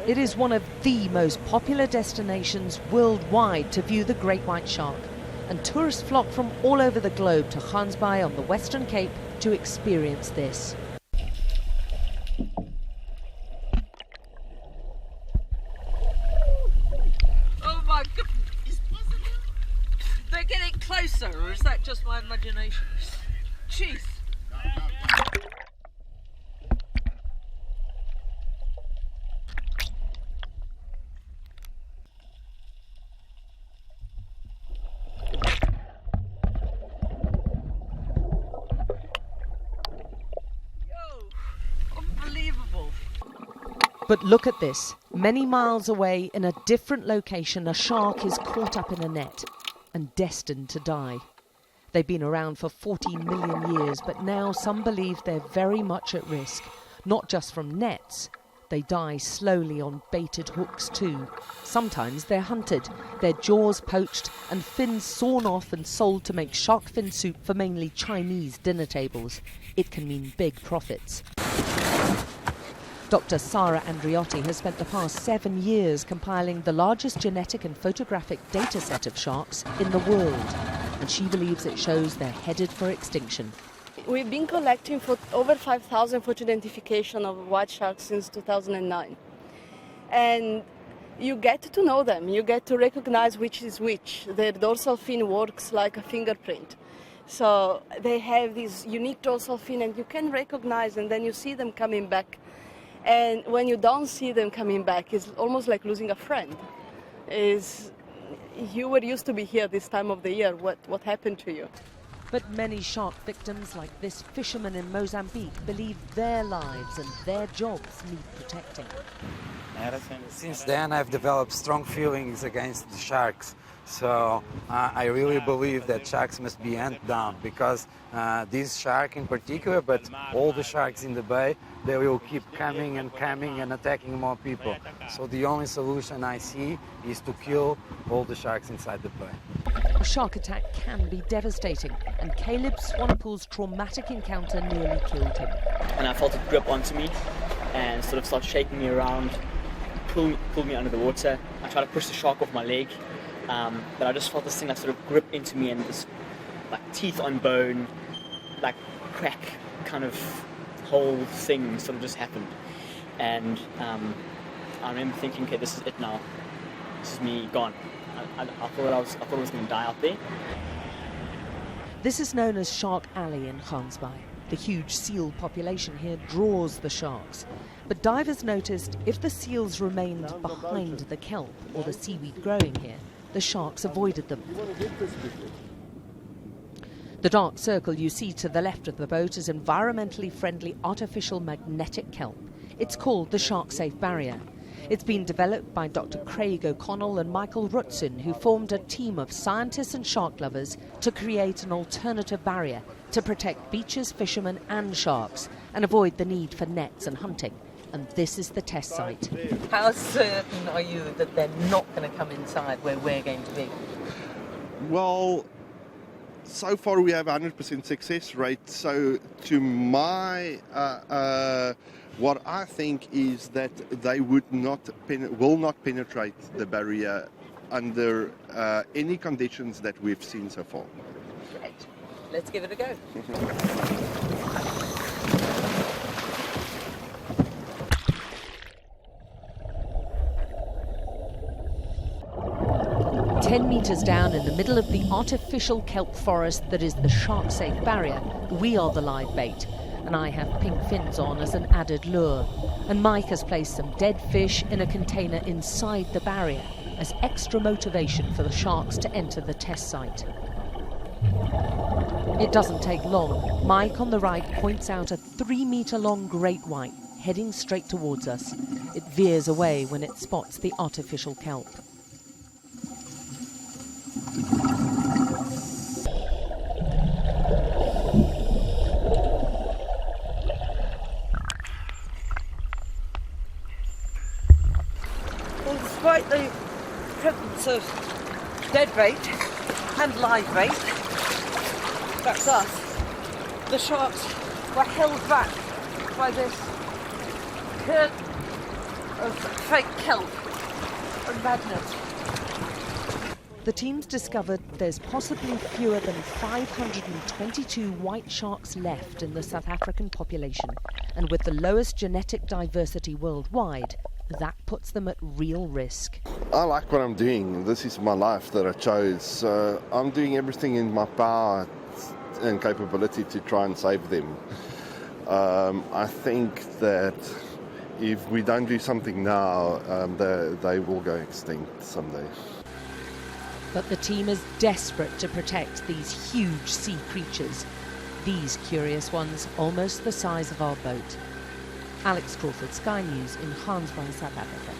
It is one of the most popular destinations worldwide to view the great white shark, and tourists flock from all over the globe to Gansbaai on the Western Cape to experience this. Oh my goodness! They're getting closer, or is that just my imagination? Jeez! Unbelievable. But look at this. Many miles away in a different location, a shark is caught up in a net and destined to die. They've been around for 14 million years, but now some believe they're very much at risk. Not just from nets, they die slowly on baited hooks too. Sometimes they're hunted, their jaws poached and fins sawn off and sold to make shark fin soup for mainly Chinese dinner tables. It can mean big profits. Dr. Sarah Andriotti has spent the past 7 years compiling the largest genetic and photographic data set of sharks in the world, and she believes it shows they're headed for extinction. We've been collecting for over 5,000 photo identification of white sharks since 2009. And you get to know them, you get to recognize which is which. Their dorsal fin works like a fingerprint. So they have this unique dorsal fin and you can recognize, and then you see them coming back. And when you don't see them coming back, it's almost like losing a friend. You were used to be here this time of the year, what happened to you? But many shark victims, like this fisherman in Mozambique, believe their lives and their jobs need protecting. Since then, I've developed strong feelings against the sharks. So I really believe that sharks must be hunted down, because this shark in particular, but all the sharks in the bay, they will keep coming and attacking more people. So the only solution I see is to kill all the sharks inside the bay. A shark attack can be devastating, and Caleb Swanepoel's traumatic encounter nearly killed him. And I felt it grip onto me and sort of start shaking me around, pull me under the water. I tried to push the shark off my leg, but I just felt this thing that sort of grip into me, and this like teeth on bone, like crack kind of whole thing sort of just happened. And I remember thinking, okay, this is it now. This is me gone. I thought I was going to die out there. This is known as Shark Alley in Gansbaai. The huge seal population here draws the sharks. But divers noticed if the seals remained behind the kelp or the seaweed growing here, the sharks avoided them. The dark circle you see to the left of the boat is environmentally friendly artificial magnetic kelp. It's called the shark-safe barrier. It's been developed by Dr. Craig O'Connell and Michael Rutsin, who formed a team of scientists and shark lovers to create an alternative barrier to protect beaches, fishermen and sharks and avoid the need for nets and hunting. And this is the test site. How certain are you that they're not going to come inside where we're going to be? Well, so far we have 100% success rate. So to my, what I think is that they will not penetrate the barrier under any conditions that we've seen so far. Great. Let's give it a go. 10 metres down in the middle of the artificial kelp forest that is the shark-safe barrier, we are the live bait, and I have pink fins on as an added lure. And Mike has placed some dead fish in a container inside the barrier as extra motivation for the sharks to enter the test site. It doesn't take long. Mike on the right points out a 3-metre-long great white heading straight towards us. It veers away when it spots the artificial kelp. Well, despite the presence of dead bait and live bait, that's us, the sharks were held back by this curtain of fake kelp and magnets. The team's discovered there's possibly fewer than 522 white sharks left in the South African population, and with the lowest genetic diversity worldwide, that puts them at real risk. I like what I'm doing. This is my life that I chose. I'm doing everything in my power and capability to try and save them. I think that if we don't do something now, they will go extinct someday. But the team is desperate to protect these huge sea creatures, these curious ones almost the size of our boat. Alex Crawford, Sky News in Gansbaai, South Africa.